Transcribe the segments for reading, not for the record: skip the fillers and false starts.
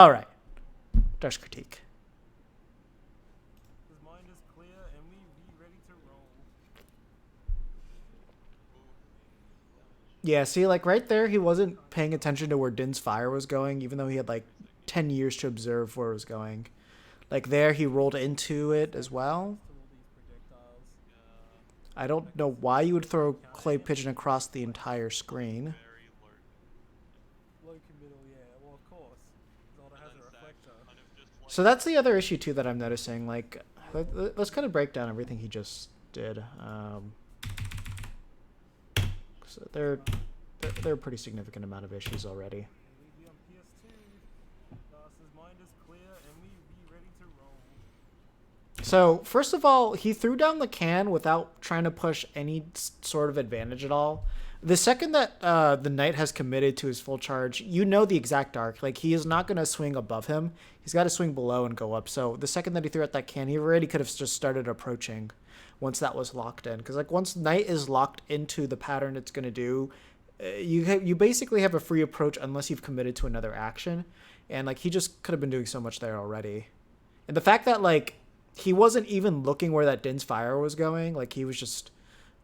All right. Darce critique. His mind is clear and we be ready to roll. Yeah, see, like right there, he wasn't paying attention to where Din's fire was going, even though he had like 10 years to observe where it was going. Like there, he rolled into it as well. To all these projectiles. I don't know why you would throw clay pigeon across the entire screen. Low middle, yeah. Well, of course. Zelda has a reflector. So that's the other issue too that I'm noticing. Like, let's kind of break down everything he just did. So they're a pretty significant amount of issues already. And we be on PS2. Darce's mind is clear and we be ready to roll. So first of all, he threw down the can without trying to push any sort of advantage at all. The second that the knight has committed to his full charge, you know the exact arc. Like he is not going to swing above him. He's got to swing below and go up. So the second that he threw out that can, he already could have just started approaching once that was locked in. Because like once knight is locked into the pattern it's going to do, you basically have a free approach unless you've committed to another action. And like he just could have been doing so much there already. And the fact that like he wasn't even looking where that Din's fire was going, like he was just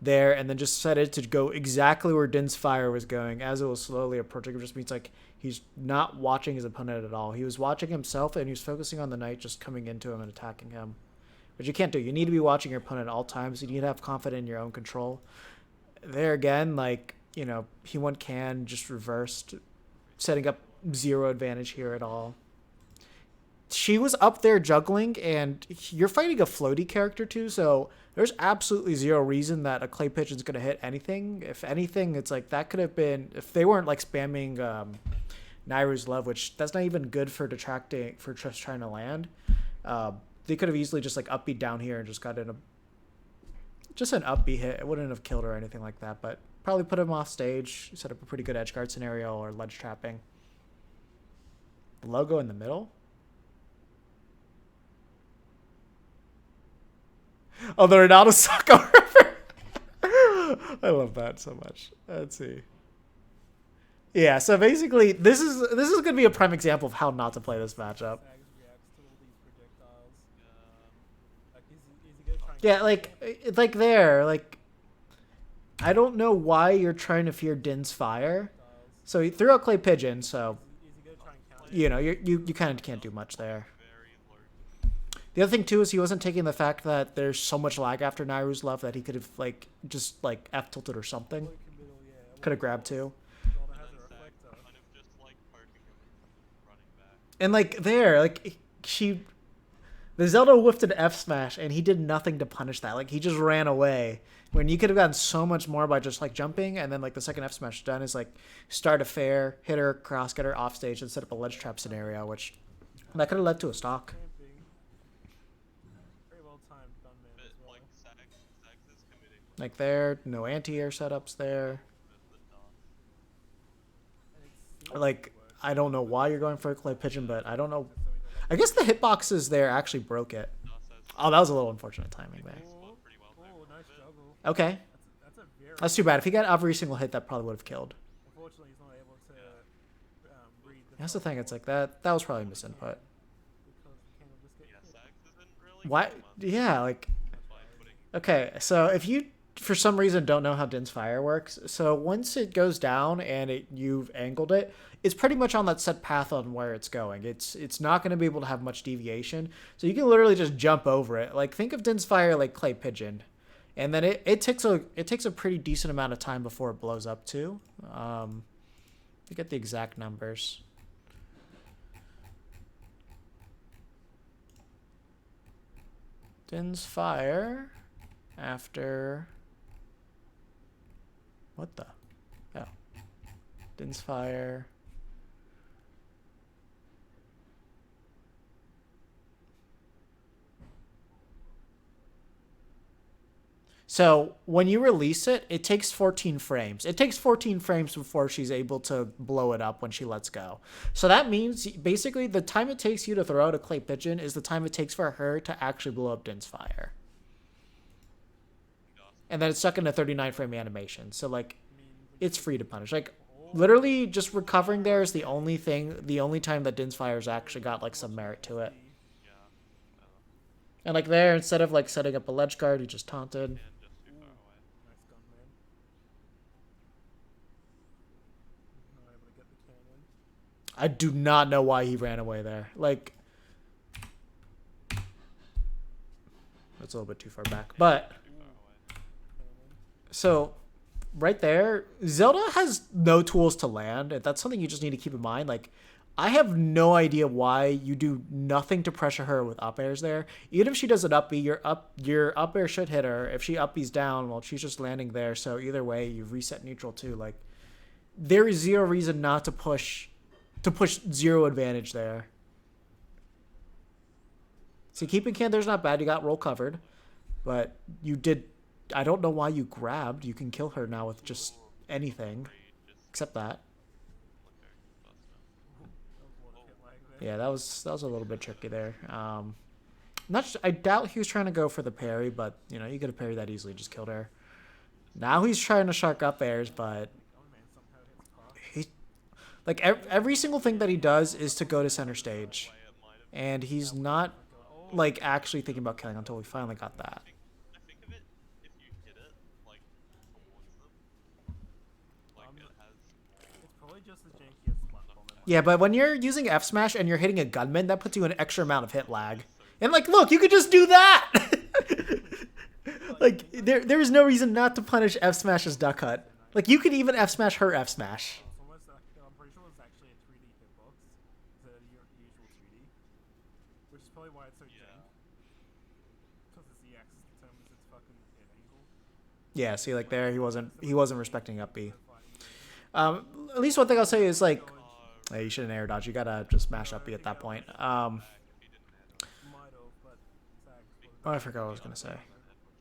there and then just set it to go exactly where Din's fire was going as it was slowly approaching. It just means like he's not watching his opponent at all. He was watching himself and he was focusing on the knight just coming into him and attacking him. Which you can't do. You need to be watching your opponent at all times. You need to have confidence in your own control. There again, like, you know, he went can, just reversed, setting up zero advantage here at all. She was up there juggling, and you're fighting a floaty character too, so there's absolutely zero reason that a clay pigeon's going to hit anything. If anything, it's like that could have been, if they weren't like spamming Nairu's Love, which that's not even good for detracting, for just trying to land. They could have easily just like up B down here and just got in just an up B hit. It wouldn't have killed her or anything like that, but probably put him off stage, set up a pretty good edge guard scenario or ledge trapping. The logo in the middle. Oh, the Ronaldo Soccer. I love that so much. Let's see. Yeah, so basically, this is gonna be a prime example of how not to play this matchup. Sags reacts to all these projectiles. Like, is he gonna try and Yeah, like there, like I don't know why you're trying to fear Din's fire. projectiles? So he threw out clay pigeon, so Is he gonna try and counter? you know you kind of can't do much there. The other thing too is he wasn't taking the fact that there's so much lag after Nairu's Love that he could have like just like F tilted or something. Low middle, yeah. Could have grabbed two. Zelda has a reflector. And like there, like the Zelda whiffed an F smash and he did nothing to punish that. Like he just ran away. When you could have gotten so much more by just like jumping and then like the second F smash done is like start a fair, hit her across, get her off stage and set up a ledge trap scenario, which that could have led to a stock. Camping. Very well timed gunman as well. Like there, no anti-air setups there. And it's Like I don't know why you're going for a clay pigeon, but I don't know. so he doesn't. I guess the hitboxes there actually broke it. Oh, that was a little unfortunate timing there. Oh, nice juggle. Okay, That's a very. that's too bad. If he got every single hit, that probably would have killed. Unfortunately, he's not able to read the. That's the thing. It's like that was probably misinput. Because the can will just get hit. Why? Yeah, like okay. So if you for some reason don't know how Din's fire works, so once it goes down and you've angled it, it's pretty much on that set path on where it's going. It's not going to be able to have much deviation. So you can literally just jump over it. Like think of Din's fire like clay pigeon, and then it takes a pretty decent amount of time before it blows up too. You get the exact numbers. Din's fire after what the? Oh. Din's fire. So when you release it, it takes 14 frames. It takes 14 frames before she's able to blow it up when she lets go. So that means basically the time it takes you to throw out a clay pigeon is the time it takes for her to actually blow up Din's fire. And then it's stuck in a 39 frame animation. So like, it's free to punish. Like, Literally, just recovering there is the only time that Din's Fire's actually got like some merit to it. Yeah. And like there, instead of like setting up a ledge guard, he just taunted. And just too far away. Nice gun, man. Not able to get the cannon. I do not know why he ran away there. Like, that's a little bit too far back. But, Too far away. Cannon. so, right there, Zelda has no tools to land. And that's something you just need to keep in mind. Like, I have no idea why you do nothing to pressure her with up airs there. Even if she does an up B, your up air should hit her. If she up B's down, well, she's just landing there. So either way, you reset neutral too. Like, there is zero reason not to push zero advantage there. See, keeping Canter's not bad. You got roll covered, but you did. I don't know why you grabbed. You can kill her now with just anything Great. Just except that. look very close now. That was a lot of hit lag there. Yeah, that was a little bit tricky there. I doubt he was trying to go for the parry, but you know you could have parried that easily. Just killed her. Now he's trying to shark up airs, but Gunman somehow hits past. he like every single thing that he does is to go to center stage, Why it might have and he's not Oh, like actually thinking about killing until we finally got that. I think of it if you hit it like towards them, like it has. it's probably just as janky as platform. Yeah, but when you're using F smash and you're hitting a gunman, that puts you in an extra amount of hit lag. And like, look, you could just do that. Like, there is no reason not to punish F smash's duck hut. Like, you could even F smash her F smash. It's almost like, I'm pretty sure it's actually a 3D hitbox instead of your usual 2D. Which is probably why it's so Yeah. jank. Because it's the axis determines its fucking hit angle. Yeah, see, like there, he wasn't respecting up B. So fighting At least one thing I'll say is like, Oh, hey, you shouldn't air dodge. You gotta just mash up B at that point. back if he didn't hit him. might have, but Zach Oh, I forgot what I was gonna say. Head punched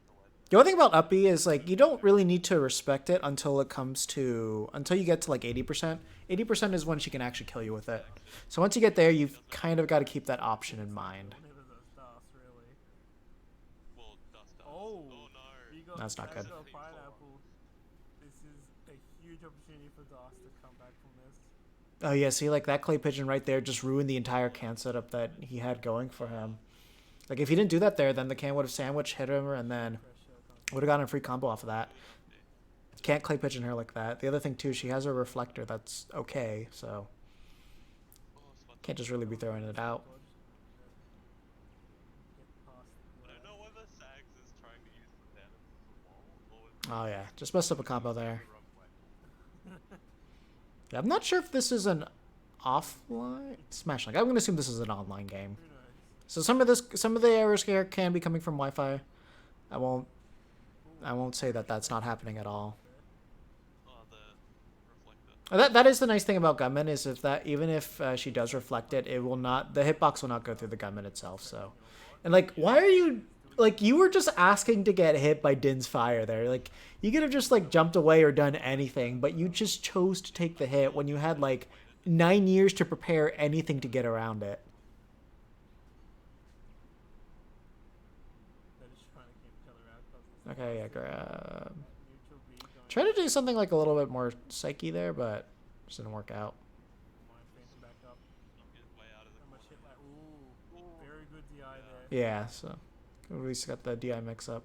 the ledge. The only thing about up B is like you don't really need to respect it until you get to like 80%. 80% is when she can actually kill you with it. So once you get there, you've kind of got to keep that option in mind. one hit of those Darce, really. Well, dust does. Oh. Oh no. You got That's not good. Zach got pineapple. This is a huge opportunity for Darce to come back from this. Oh yeah, see like that clay pigeon right there just ruined the entire can setup that he had going for him. Like if he didn't do that there, then the can would have sandwiched, hit him, and then Pressure comes. would have gotten a free combo off of that. Can't clay pigeon her like that. The other thing too, she has a reflector that's okay, so Oh, spot can't just really be throwing it out. Dodge. Get past I don't the- know whether Sags is trying to use the banners as a wall or Oh yeah, just messed up a combo there. the wrong way. Yeah, I'm not sure if this is an offline Smash Link. I'm gonna assume this is an online game. Who knows? So some of the errors here can be coming from Wi-Fi. I won't say that that's not happening at all. Oh, the reflector. That is the nice thing about Gunman is if that even if she does reflect it, the hitbox will not go through the Gunman itself. So, and like, why are you like you were just asking to get hit by Din's Fire there? Like you could have just like jumped away or done anything, but you just chose to take the hit when you had like 9 years to prepare anything to get around it. They're just trying to keep each other out 'cause it's Okay, yeah, grab. neutral B going Try to do something like a little bit more psyche there, but just didn't work out. mind phantom back up. Not get way out of the How much hit corner. like very good DI there. Yeah, so at least got the DI mix up.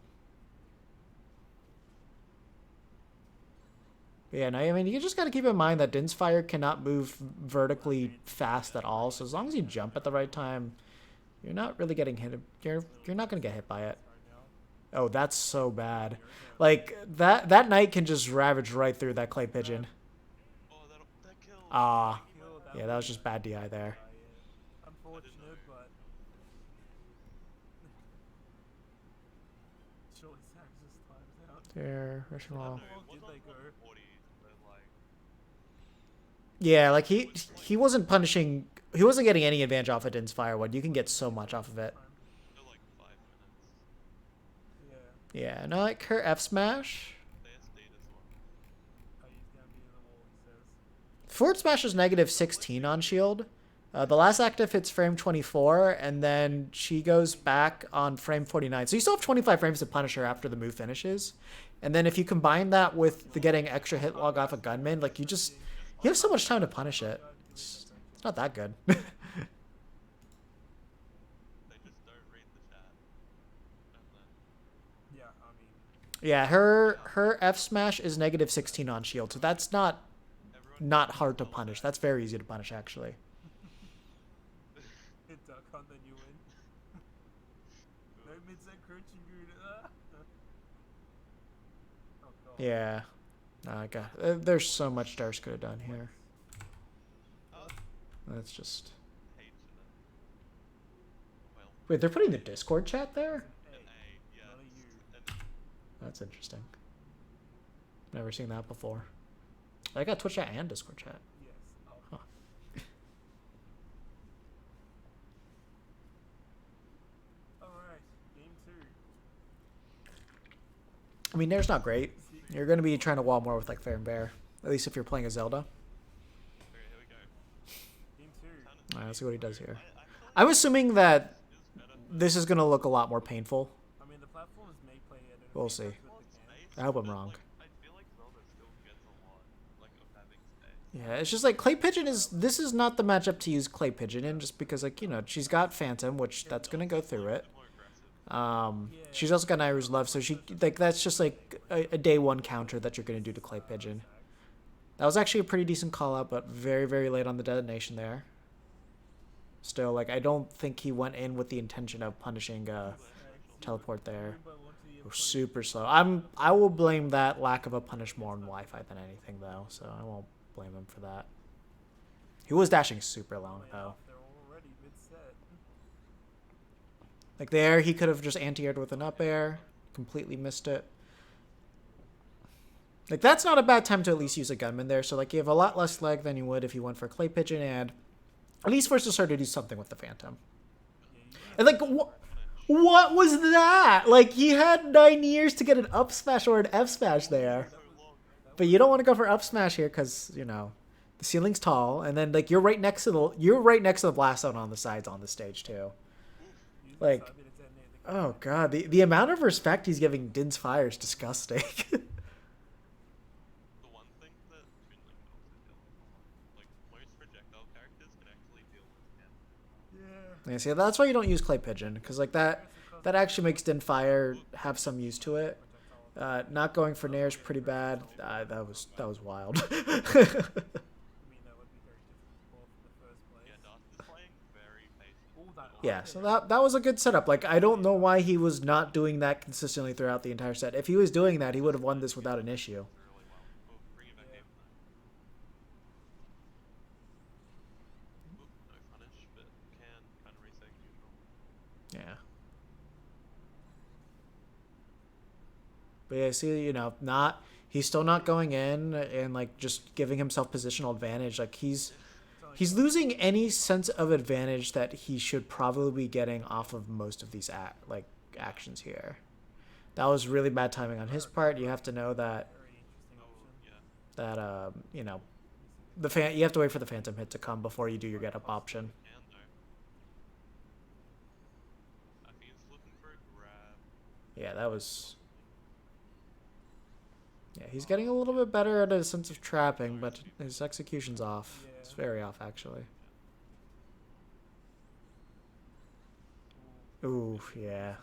But yeah, no, I mean, you just got to keep in mind that Din's Fire cannot move vertically fast at all. So as long as you jump at the right time, you're not really getting hit. You're not gonna get hit by it. Right now. Oh, that's so bad. Like that knight can just ravage right through that clay pigeon. Oh, that killed. Ah, Kill, yeah, that was just bad DI there. yeah. Unfortunate, but surely Zach just times out. There, rushing I don't wall. know, How it did was on they go? 140, but like, Yeah, like he wasn't punishing. He wasn't getting any advantage off of Din's Fire one. You can get so much off of it. for like 5 minutes. Yeah. Yeah, no, like her F smash. They stayed as well. Oh, he's gonna be in the wall, he says. Forward smash is negative 16 on shield. The last active hits frame 24, and then she goes back on frame 49. So you still have 25 frames to punish her after the move finishes. And then if you combine that with the getting extra hit log off a gunman, like you just You have so much time to punish it. It's not that good. They just don't read the chat. And then Yeah, I mean, Yeah, her F smash is negative 16 on shield, so that's not everyone hard to punish. That's very easy to punish actually. hit duck hunt, then you win. No mid-set crouching good. Oh god. Yeah. Oh, God. There's so much Darce could have done here. That's just. hates it. Well, Wait, they're putting the Discord chat there? Hey, an A, yeah. not a U. And That's interesting. Never seen that before. I got Twitch chat and Discord chat. Yes. Oh. Huh. Alright, game 2. I mean, there's not great. You're going to be trying to wall more with like Fair and Bear. At least if you're playing a Zelda. okay, here we go. Game 2. Alright, let's see what he does here. I feel I'm assuming that like it's better. this is going to look a lot more painful. I mean, the platforms may play it. We'll see. With the can. I hope I'm wrong. Like, I feel like Zelda still gets a lot, like, of having space. Yeah, it's just like Clay Pigeon is. This is not the matchup to use Clay Pigeon in, just because like she's got Phantom, which that's gonna go through it. More aggressive. She's also got Nairu's Love, so she like that's just like a day one counter that you're gonna do to Clay Pigeon. That was actually a pretty decent call out, but very very late on the detonation there. Still, like I don't think he went in with the intention of punishing teleport there. Super slow. I will blame that lack of a punish more on Wi-Fi than anything though, so I won't blame him for that. He was dashing super long though. They're already mid-set. Like there, he could have just anti-aired with an up air, completely missed it. Like that's not a bad time to at least use a gunman there. So like you have a lot less leg than you would if you went for Clay Pigeon, and at least force to start to do something with the Phantom. And like what was that? Like he had 9 years to get an up smash or an F smash there, but you don't want to go for up smash here because the ceiling's tall, and then like you're right next to the blast zone on the sides on the stage too. Like, oh god, the amount of respect he's giving Din's Fire is disgusting. The one thing that Twin Link can also deal with a lot, like, most projectile characters can actually deal with him. Yeah. Yeah, see, that's why you don't use Clay Pigeon, because like that actually makes Din Fire have some use to it. Not going for Nair is pretty bad. That was wild. I mean, that would be very difficult for the first place. Yeah, Darce is playing very basic. All that Yeah, so that was a good setup. Like I don't know why he was not doing that consistently throughout the entire set. If he was doing that, he would have won this without an issue. Really well. Oh, bring it back Yeah. even though. Oop, no punish, but can kind of reset neutral. Yeah. But yeah, see, he's still not going in and like just giving himself positional advantage. Like he's losing any sense of advantage that he should probably be getting off of most of these actions here. That was really bad timing on his part. You have to know that very interesting option. Yeah. you have to wait for the Phantom hit to come before you do your get up option. Can though. I think he's looking for a grab. Yeah, that was. Yeah, he's getting a little bit better at a sense of trapping, but his execution's off. It's very off, actually. Ooh, yeah.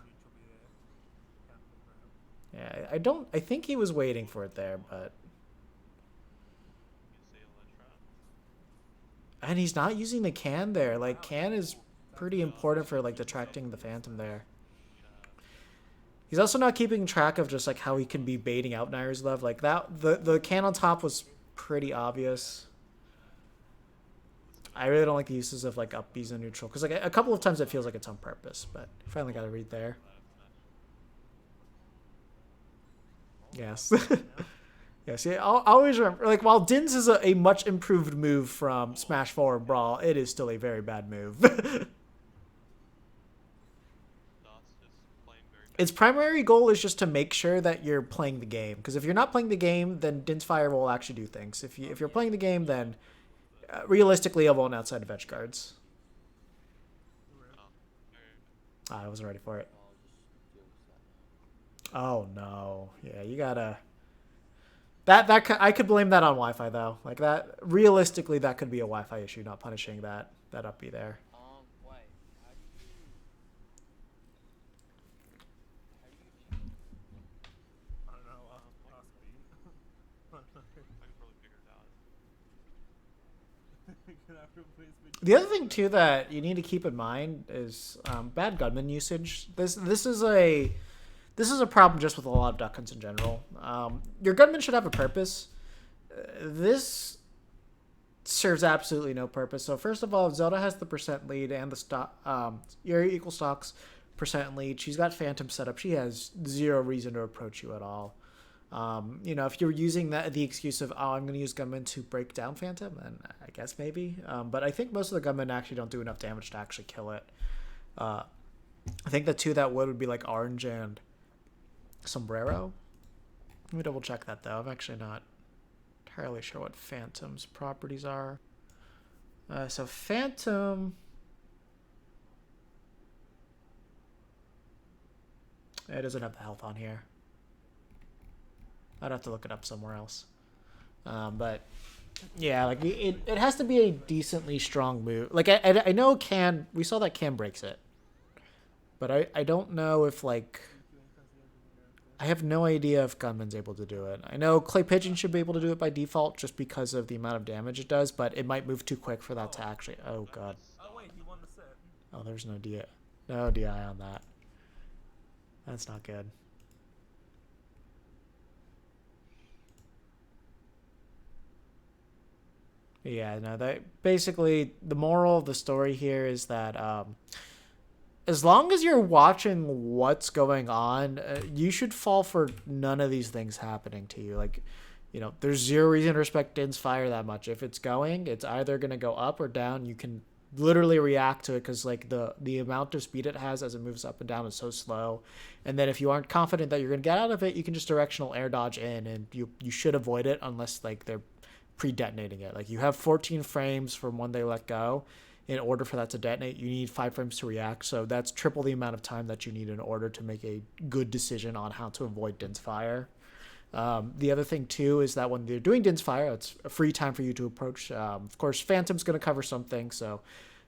Yeah, I think he was waiting for it there, but. You see all that trap. And he's not using the can there. Like, can is pretty important for, like, detracting the Phantom there. He's also not keeping track of just, like, how he can be baiting out Nairu's Love. Like, the can on top was pretty obvious. I really don't like the uses of, like, up B's and neutral. Because, like, a couple of times it feels like it's on purpose. But finally got a read there. Yes. Yeah, see, I'll always remember, like, while Din's is a much improved move from Smash 4 Brawl, it is still a very bad move. Its primary goal is just to make sure that you're playing the game. Because if you're not playing the game, then Din's Fire will actually do things. If you're playing the game, then realistically, it won't outside of edge guards. I wasn't ready for it. I could blame that on Wi-Fi though. Like that realistically, that could be a Wi-Fi issue, not punishing that up B there. Wait. How do you cheat? I don't know. Like, Ask me. I could probably figure it out. Can I replace me? The other thing too that you need to keep in mind is bad gunman usage. This is a problem just with a lot of duck hunts in general. Your gunman should have a purpose. This serves absolutely no purpose. So first of all, Zelda has the percent lead and the stock. Your equal stocks percent lead. She's got Phantom set up. She has zero reason to approach you at all. If you're using the excuse of I'm going to use gunman to break down Phantom, then I guess maybe. But I think most of the gunmen actually don't do enough damage to actually kill it. I think the two that would be like Orange and Sombrero. Let me double check that though. I'm actually not entirely sure what Phantom's properties are. So Phantom. It doesn't have the health on here. I'd have to look it up somewhere else. But yeah, like it has to be a decently strong move. Like I know Can, we saw that Can breaks it, but I don't know if like. I have no idea if Gunman's able to do it. I know Clay Pigeon should be able to do it by default just because of the amount of damage it does, but it might move too quick for that to actually... Oh, God. Oh wait, he won the set. Oh, there's no DI on that. That's not good. Yeah, no, that basically the moral of the story here is that as long as you're watching what's going on, you should fall for none of these things happening to you. Like, there's zero reason to respect Din's fire that much. If it's going, it's either going to go up or down. You can literally react to it because like the amount of speed it has as it moves up and down is so slow. And then if you aren't confident that you're going to get out of it, you can just directional air dodge in, and you should avoid it unless like they're pre-detonating it. Like you have 14 frames from when they let go. In order for that to detonate, you need 5 frames to react. So that's triple the amount of time that you need in order to make a good decision on how to avoid Din's fire. The other thing too is that when they're doing Din's fire, it's a free time for you to approach. Of course, Phantom's going to cover something, so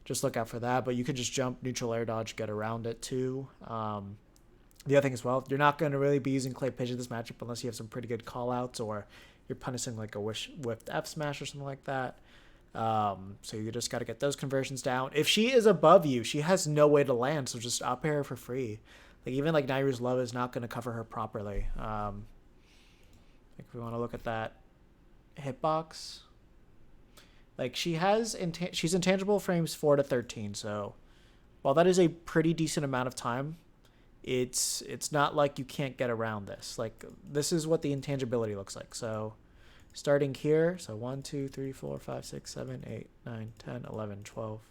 just look out for that. But you can just jump, neutral air dodge, get around it too. The other thing as well, you're not going to really be using Clay Pigeon this matchup unless you have some pretty good callouts or you're punishing like a whipped F smash or something like that. So you just got to get those conversions down. If she is above you, she has no way to land, so just up air her for free. Like even like Nairu's love is not going to cover her properly. If we want to look at that hitbox, like she's intangible frames 4 to 13. So while that is a pretty decent amount of time, it's not like you can't get around this. Like this is what the intangibility looks like. So starting here, so 1, 2, 3, 4, 5, 6, 7, 8, 9, 10, 11, 12.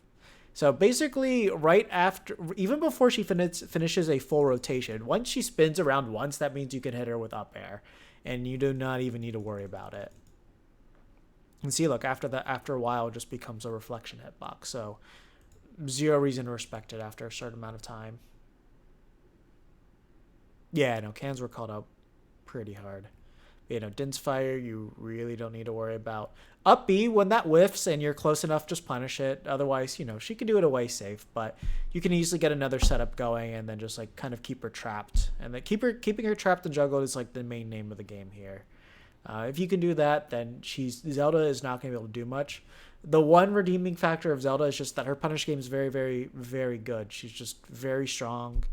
So basically right after, even before she finishes a full rotation, once she spins around once, that means you can hit her with up air. And you do not even need to worry about it. And see, look, after a while, it just becomes a reflection hitbox. So zero reason to respect it after a certain amount of time. Yeah, no, cans were called out pretty hard. Din's fire, you really don't need to worry about. Up B, when that whiffs and you're close enough, just punish it. Otherwise, she can do it away safe, but you can easily get another setup going and then just like kind of keep her trapped. And then keeping her trapped and juggled is like the main name of the game here. If you can do that, then Zelda is not going to be able to do much. The one redeeming factor of Zelda is just that her punish game is very, very, very good. She's just very strong.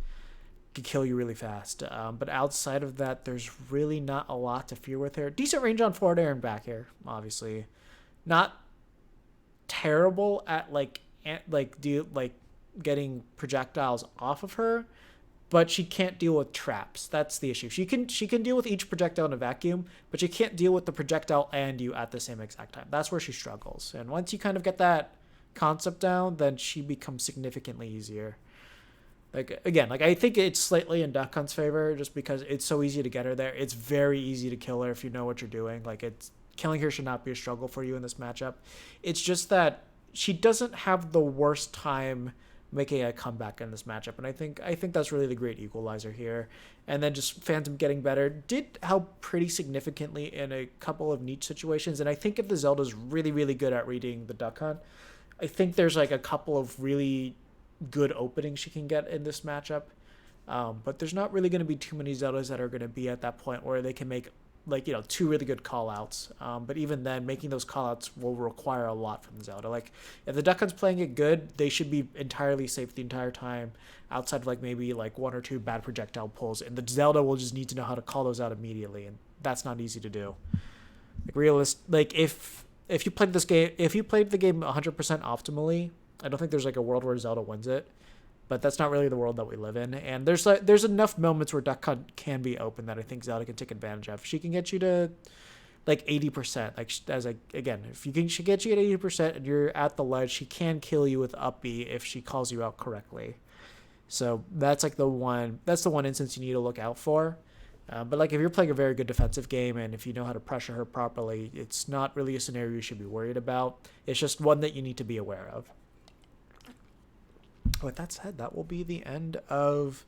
Could kill you really fast. But outside of that, there's really not a lot to fear with her. Decent range on forward air and back air, obviously. Not terrible at getting projectiles off of her, but she can't deal with traps. That's the issue. She can deal with each projectile in a vacuum, but she can't deal with the projectile and you at the same exact time. That's where she struggles. And once you kind of get that concept down, then she becomes significantly easier. Like, again, like I think it's slightly in Duck Hunt's favor just because it's so easy to get her there. It's very easy to kill her if you know what you're doing. Like, killing her should not be a struggle for you in this matchup. It's just that she doesn't have the worst time making a comeback in this matchup. And I think that's really the great equalizer here. And then just Phantom getting better did help pretty significantly in a couple of niche situations. And I think if the Zelda's really, really good at reading the Duck Hunt, I think there's like a couple of really good openings she can get in this matchup. But there's not really going to be too many Zeldas that are going to be at that point where they can make like, you know, two really good call outs. But even then, making those call outs will require a lot from Zelda. Like, if the Duck Hunt's playing it good, they should be entirely safe the entire time, outside of like maybe like one or two bad projectile pulls. And the Zelda will just need to know how to call those out immediately, and that's not easy to do. Like if you played this game, if you played the game 100% optimally, I don't think there's like a world where Zelda wins it. But that's not really the world that we live in. And there's enough moments where Duck Hunt can be open that I think Zelda can take advantage of. She can get you to like 80%. Like, she get you at 80% and you're at the ledge, she can kill you with up B if she calls you out correctly. So that's like the one instance you need to look out for. But like if you're playing a very good defensive game and if you know how to pressure her properly, it's not really a scenario you should be worried about. It's just one that you need to be aware of. With that said, that will be the end of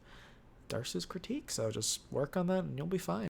Darce's critique. So just work on that and you'll be fine.